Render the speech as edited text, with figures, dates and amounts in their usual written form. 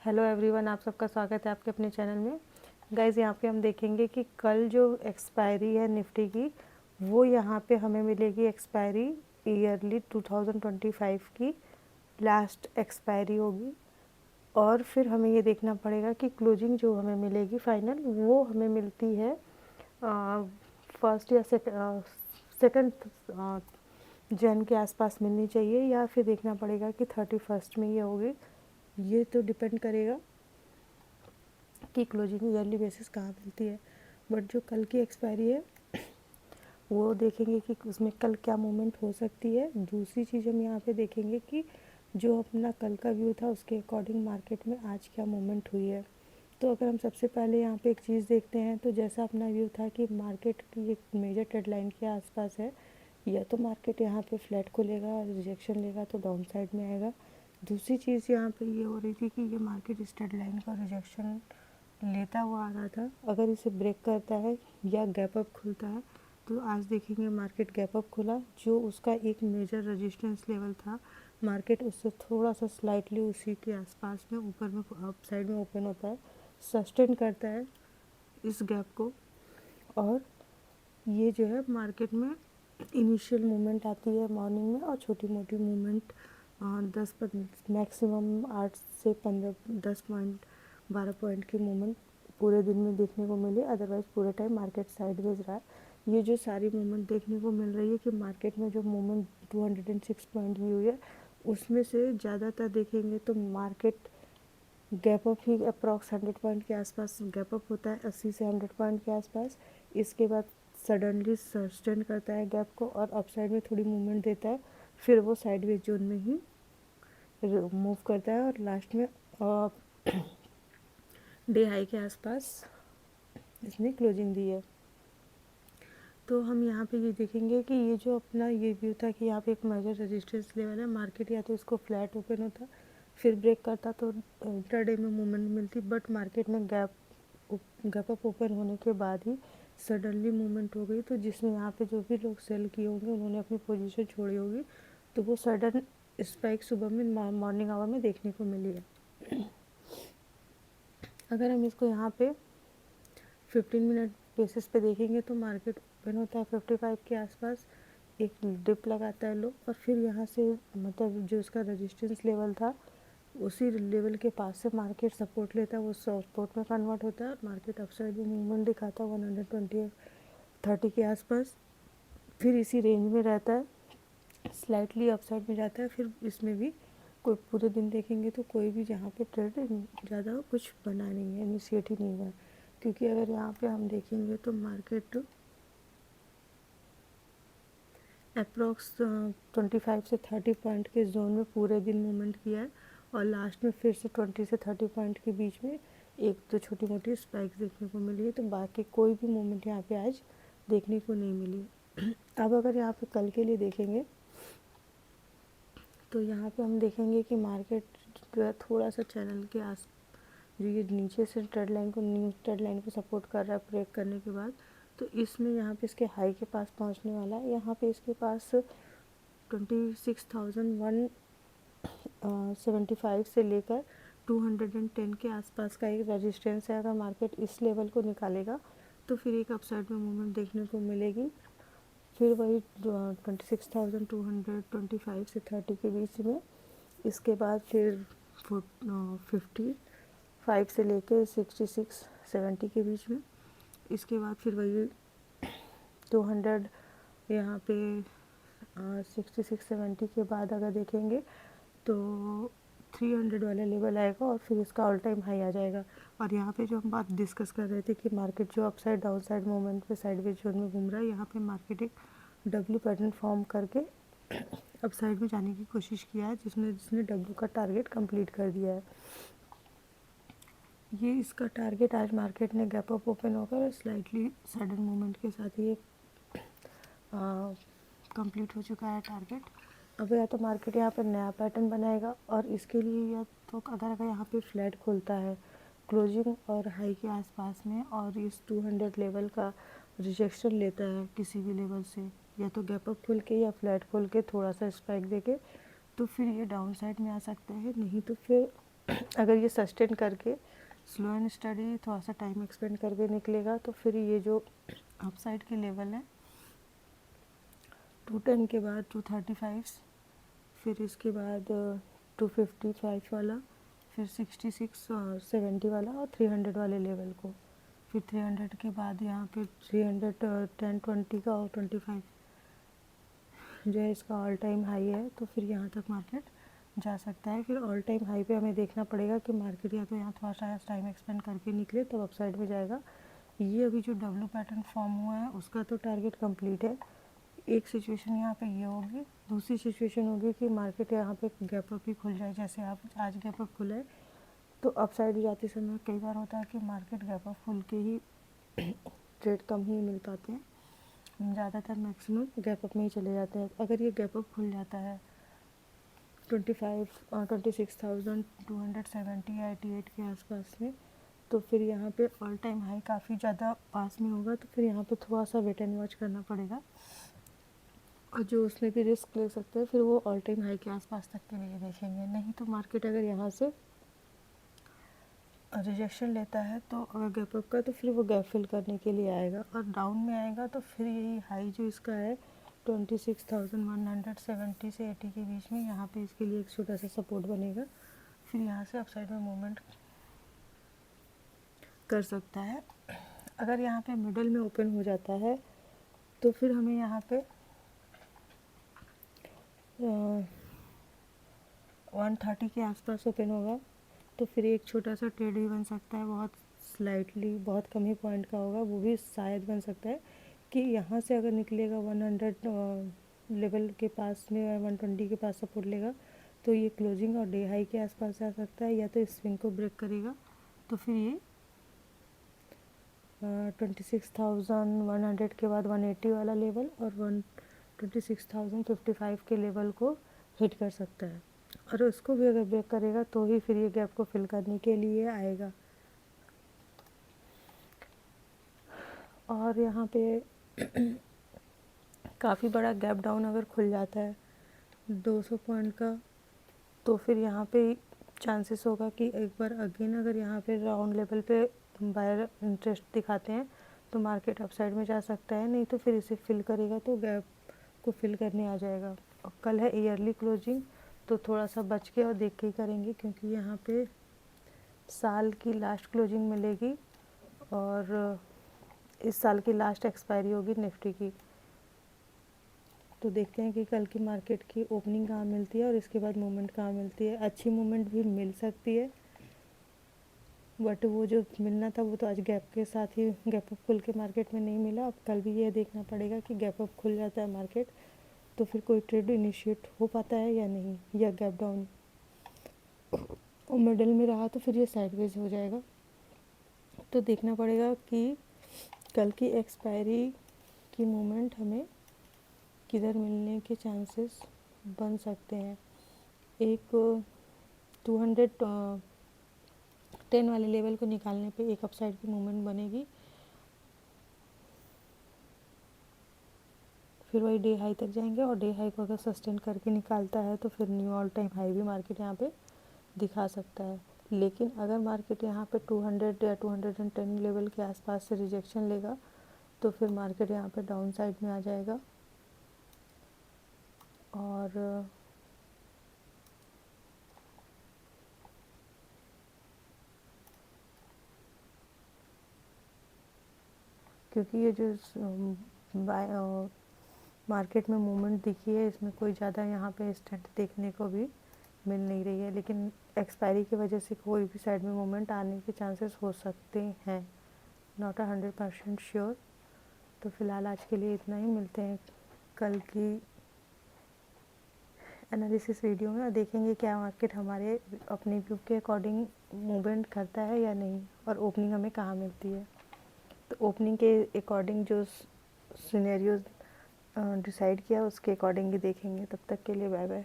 Hello everyone, आप सबका स्वागत है आपके अपने चैनल में। गाइज़, यहाँ पे हम देखेंगे कि कल जो एक्सपायरी है निफ्टी की, वो यहाँ पे हमें मिलेगी एक्सपायरी ईयरली 2025 की लास्ट एक्सपायरी होगी। और फिर हमें ये देखना पड़ेगा कि क्लोजिंग जो हमें मिलेगी फाइनल, वो हमें मिलती है फर्स्ट या सेकंड जन के आसपास मिलनी चाहिए, या फिर देखना पड़ेगा कि 31 में ये होगी। ये तो डिपेंड करेगा कि क्लोजिंग ईयरली बेसिस कहाँ मिलती है। बट जो कल की एक्सपायरी है वो देखेंगे कि उसमें कल क्या मूवमेंट हो सकती है। दूसरी चीज़ हम यहाँ पे देखेंगे कि जो अपना कल का व्यू था उसके अकॉर्डिंग मार्केट में आज क्या मूवमेंट हुई है। तो अगर हम सबसे पहले यहाँ पे एक चीज़ देखते हैं, तो जैसा अपना व्यू था कि मार्केट की एक मेजर ट्रेड लाइन के आसपास है, या तो मार्केट यहाँ पे फ्लैट खुलेगा और रिजेक्शन लेगा तो डाउन साइड में आएगा। दूसरी चीज़ यहाँ पे ये हो रही थी कि ये मार्केट इस ट्रेड लाइन का रिजेक्शन लेता हुआ आ रहा था। अगर इसे ब्रेक करता है या गैप अप खुलता है, तो आज देखेंगे मार्केट गैप अप खुला, जो उसका एक मेजर रेजिस्टेंस लेवल था, मार्केट उससे थोड़ा सा स्लाइटली उसी के आसपास में ऊपर में अप साइड में ओपन होता है, सस्टेन करता है इस गैप को। और ये जो है मार्केट में इनिशियल मूवमेंट आती है मॉर्निंग में, और छोटी मोटी मूवमेंट 10 मैक्सिमम 8 से 15 10 पॉइंट 12 पॉइंट की मूवमेंट पूरे दिन में देखने को मिली। अदरवाइज़ पूरे टाइम मार्केट साइडवेज रहा। ये जो सारी मूवमेंट देखने को मिल रही है कि मार्केट में जो मूवमेंट 206 पॉइंट की हुई है, उसमें से ज़्यादातर देखेंगे तो मार्केट गैप अप ही अप्रॉक्स 100 पॉइंट के आसपास गैप अप होता है, 80 से 100 पॉइंट के आसपास। इसके बाद सडनली सस्टेन करता है गैप को और अपसाइड में थोड़ी मूवमेंट देता है, फिर वो साइडवेज जोन में ही मूव करता है और लास्ट में डे हाई के आसपास इसने क्लोजिंग दी है। तो हम यहाँ पे ये देखेंगे कि ये जो अपना ये व्यू था कि यहाँ पे एक मेजर रेजिस्टेंस लेवल है, मार्केट या तो इसको फ्लैट ओपन होता फिर ब्रेक करता तो इंट्राडे में मूवमेंट मिलती, बट मार्केट में गैप अप ओपन होने के बाद ही सडनली मूवमेंट हो गई। तो जिसमें यहाँ पे जो भी लोग सेल किए होंगे उन्होंने अपनी पोजीशन छोड़ी होगी, तो वो सडन स्पाइक सुबह में मॉर्निंग आवर में देखने को मिली है। अगर हम इसको यहाँ पे 15 मिनट बेसिस पे देखेंगे तो मार्केट ओपन होता है 55 के आसपास, एक डिप लगाता है लो, और फिर यहाँ से मतलब जो उसका रेजिस्टेंस लेवल था उसी लेवल के पास से मार्केट सपोर्ट लेता है, वो सपोर्ट में कन्वर्ट होता है और मार्केट अपसाइड में मूवमेंट दिखाता है 120-30 के आसपास, फिर इसी रेंज में रहता है, स्लाइटली अपसाइड में जाता है। फिर इसमें भी कोई पूरे दिन देखेंगे तो कोई भी जहाँ पे ट्रेड ज़्यादा कुछ बना नहीं है, इनिशिएट ही नहीं हुआ है। क्योंकि अगर यहाँ पे हम देखेंगे तो मार्केट अप्रॉक्स 25 से 30 पॉइंट के जोन में पूरे दिन मूवमेंट किया है, और लास्ट में फिर से 20 से 30 पॉइंट के बीच में एक दो छोटी मोटी स्पाइक्स देखने को मिली है। तो बाकी कोई भी मूवमेंट यहाँ पे आज देखने को नहीं मिली। अब अगर यहाँ पे कल के लिए देखेंगे तो यहाँ पे हम देखेंगे कि मार्केट थोड़ा सा चैनल के आस जो ये नीचे से न्यू ट्रेड लाइन को सपोर्ट कर रहा है ब्रेक करने के बाद, तो इसमें यहाँ पे इसके हाई के पास पहुँचने वाला है। यहाँ पे इसके पास 26,175 से लेकर 210 के आसपास का एक रेजिस्टेंस है। अगर मार्केट इस लेवल को निकालेगा तो फिर एक अपसाइड में मूवमेंट देखने को मिलेगी। फिर वही 26,225 से 30 के बीच में, इसके बाद फिर 55 से लेकर 66-70 के बीच में, इसके बाद फिर वही 200 यहाँ पे 66-70 के बाद अगर देखेंगे तो 300 वाला लेवल आएगा और फिर इसका ऑल टाइम हाई आ जाएगा। और यहाँ पे जो हम बात डिस्कस कर रहे थे कि मार्केट जो अपसाइड डाउन साइड मूवमेंट पे साइडवेज जोन में घूम रहा है, यहाँ पे मार्केट एक डब्ल्यू पैटर्न फॉर्म करके अपसाइड में जाने की कोशिश किया है, जिसने डब्ल्यू का टारगेट कंप्लीट कर दिया है। ये इसका टारगेट आज मार्केट ने गैप अप ओपन होकर स्लाइटली सडन मूवमेंट के साथ ही कंप्लीट हो चुका है टारगेट। अब या तो मार्केट यहाँ पर नया पैटर्न बनाएगा, और इसके लिए या तो अगर यहाँ पे फ्लैट खुलता है क्लोजिंग और हाई के आसपास में, और इस 200 लेवल का रिजेक्शन लेता है किसी भी लेवल से, या तो गैप अप खुल के या फ्लैट खुल के थोड़ा सा स्पाइक देके, तो फिर ये डाउन साइड में आ सकता है। नहीं तो फिर अगर ये सस्टेन करके स्लो एंड स्टडी थोड़ा सा टाइम एक्सपेंड करके निकलेगा तो फिर ये जो अपसाइड के लेवल है 210 के बाद 235, फिर इसके बाद 255 वाला, फिर 66 और 70 वाला और 300 वाले लेवल को, फिर 300 के बाद यहाँ पे 300 10 20 का और 25 जो है इसका ऑल टाइम हाई है, तो फिर यहाँ तक मार्केट जा सकता है। फिर ऑल टाइम हाई पे हमें देखना पड़ेगा कि मार्केट या तो यहाँ थोड़ा सा टाइम एक्सपेंड करके निकले तब अपसाइड में जाएगा। ये अभी जो डब्ल्यू पैटर्न फॉर्म हुआ है उसका तो टारगेट कंप्लीट है। एक सिचुएशन यहाँ पे ये होगी, दूसरी सिचुएशन होगी कि मार्केट यहाँ पे गैप अप ही खुल जाए, जैसे आप आज गैप अप खुला है तो अपसाइड जाते समय कई बार होता है कि मार्केट गैप अप खुल के ही ट्रेड कम ही मिल पाते हैं, ज़्यादातर मैक्सिमम गैप अप में ही चले जाते हैं। अगर ये गैप अप खुल जाता है 26,270 या 88 के आसपास में, तो फिर यहाँ पे ऑल टाइम हाई काफ़ी ज़्यादा पास में होगा, तो फिर यहाँ पे थोड़ा सा वेट एंड वॉच करना पड़ेगा और जो उसमें भी रिस्क ले सकते हैं फिर वो ऑल टाइम हाई के आसपास तक के लिए देखेंगे। नहीं तो मार्केट अगर यहाँ से रिजेक्शन लेता है तो अगर गैप अप का तो फिर वो गैप फिल करने के लिए आएगा, और डाउन में आएगा तो फिर यही हाई जो इसका है 26,170 से 80 के बीच में, यहाँ पे इसके लिए एक छोटा सा सपोर्ट बनेगा, फिर यहाँ से अपसाइड में मूवमेंट कर सकता है। अगर यहाँ पे मिडल में ओपन हो जाता है तो फिर हमें यहाँ पे 130 के आसपास ओपन होगा, तो फिर एक छोटा सा ट्रेड भी बन सकता है, बहुत स्लाइटली, बहुत कम ही पॉइंट का होगा, वो भी शायद बन सकता है कि यहाँ से अगर निकलेगा 100 लेवल के पास में या 120 के पास सपोर्ट लेगा तो ये क्लोजिंग और डे हाई के आसपास जा सकता है, या तो इस स्विंग को ब्रेक करेगा तो फिर ये 26,100 के बाद 180 वाला लेवल और 26,055 के लेवल को हिट कर सकता है, और उसको भी अगर ब्रेक करेगा तो ही फिर ये गैप को फिल करने के लिए आएगा। और यहाँ पे काफ़ी बड़ा गैप डाउन अगर खुल जाता है 200 पॉइंट का, तो फिर यहाँ पे चांसेस होगा कि एक बार अगेन अगर यहाँ पे राउंड लेवल पे बायर इंटरेस्ट दिखाते हैं तो मार्केट अपसाइड में जा सकता है, नहीं तो फिर इसे फिल करेगा तो गैप को फिल करने आ जाएगा। और कल है ईयरली क्लोजिंग, तो थोड़ा सा बच के और देख के ही करेंगे, क्योंकि यहाँ पे साल की लास्ट क्लोजिंग मिलेगी और इस साल की लास्ट एक्सपायरी होगी निफ्टी की। तो देखते हैं कि कल की मार्केट की ओपनिंग कहाँ मिलती है और इसके बाद मूवमेंट कहाँ मिलती है। अच्छी मूवमेंट भी मिल सकती है, बट वो जो मिलना था वो तो आज गैप के साथ ही गैप अप खुल के मार्केट में नहीं मिला। अब कल भी ये देखना पड़ेगा कि गैप अप खुल जाता है मार्केट तो फिर कोई ट्रेड इनिशिएट हो पाता है या नहीं, या गैप डाउन और मिडल में रहा तो फिर ये साइडवेज हो जाएगा। तो देखना पड़ेगा कि कल की एक्सपायरी की मूवमेंट हमें किधर मिलने के चांसेस बन सकते हैं। एक 210 वाले लेवल को निकालने पे एक अपसाइड की मूवमेंट बनेगी, फिर वही डे हाई तक जाएंगे और डे हाई को अगर सस्टेन करके निकालता है तो फिर न्यू ऑल टाइम हाई भी मार्केट यहाँ पे दिखा सकता है। लेकिन अगर मार्केट यहाँ पे 200 या 210 लेवल के आसपास से रिजेक्शन लेगा तो फिर मार्केट यहाँ पे डाउन साइड में आ जाएगा और क्योंकि ये जो मार्केट में मूवमेंट दिखी है इसमें कोई ज़्यादा यहाँ पे स्ट्रेंथ देखने को भी मिल नहीं रही है, लेकिन एक्सपायरी की वजह से कोई भी साइड में मूवमेंट आने के चांसेस हो सकते हैं, नॉट 100% श्योर। तो फिलहाल आज के लिए इतना ही, मिलते हैं कल की एनालिसिस वीडियो में और देखेंगे क्या मार्केट हमारे अपने व्यू के अकॉर्डिंग मूवमेंट करता है या नहीं और ओपनिंग हमें कहाँ मिलती है। तो ओपनिंग के अकॉर्डिंग जो सिनेरियोज डिसाइड किया उसके अकॉर्डिंग ही देखेंगे। तब तक के लिए बाय बाय।